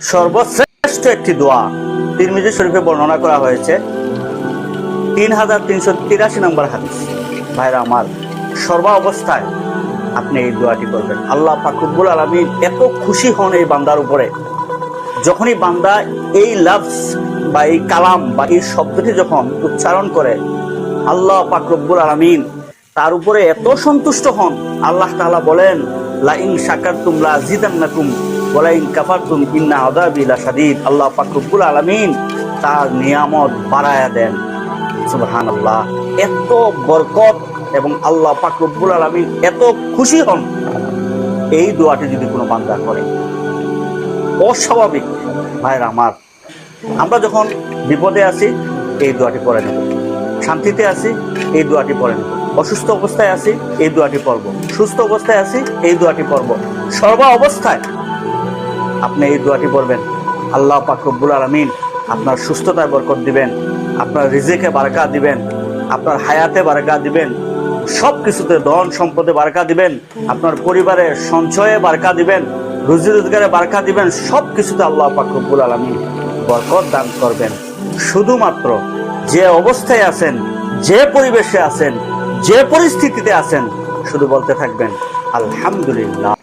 সর্বশ্রেষ্ঠ একটি দোয়া তিরমিজি শরীফে বর্ণনা করা হয়েছে, 3383 নম্বর হাদিস। ভাইরা আমার, সর্বা অবস্থায় আপনি এই দোয়াটি করবেন। আল্লাহ পাক রব্বুল আলামিন এত খুশি হন এই বান্দার উপরে, যখনই বান্দা এই লফজ বা এই কালাম বা এই শব্দটি যখন উচ্চারণ করে, আল্লাহ পাক রব্বুল আলামিন তার উপরে এত সন্তুষ্ট হন। আল্লাহ তাআলা বলেন, লা ইন শাকারতুম লা আযীদান্নাকুম ওয়া লা ইন কাফারতুম ইন্না আযাবি লাশাদীদ। আল্লাহ পাক রব্বুল আলামিন তার নিয়ামত বাড়ায়া দেন। সুবহানাল্লাহ। এত বরকত এবং আল্লাহ পাক রব্বুল আলামিন এত খুশি হন এই দোয়াটি যদি কোনো বান্দা করে। অস্বাভাবিক। ভাইরা আমার, আমরা যখন বিপদে আছি এই দোয়াটি পড়ে নেব, শান্তিতে আছি এই দোয়াটি পড়ে নেব, অসুস্থ অবস্থায় আছি এই দোয়াটি পড়ব, সুস্থ অবস্থায় আছি এই দোয়াটি পড়ব, সর্ব অবস্থায় আপনি এই দোয়াটি পড়বেন। আল্লাহ পাক রব্বুল আলামিন আপনার সুস্থতায় বরকত দিবেন, আপনার রিজিকে বারাকা দিবেন, আপনার হায়াতে বারাকা দিবেন, সব কিছুতে ধন সম্পদে বারাকা দিবেন, আপনার পরিবারের সঞ্চয়ে বারাকা দিবেন, রুজি রোজগারে বারাকা দিবেন, সব কিছুতে আল্লাহ পাক রব্বুল আলামিন বরকত দান করবেন। শুধুমাত্র যে অবস্থায় আছেন, যে পরিবেশে আছেন, যে পরিস্থিতিতে আছেন, শুধু বলতে থাকবেন আলহামদুলিল্লাহ।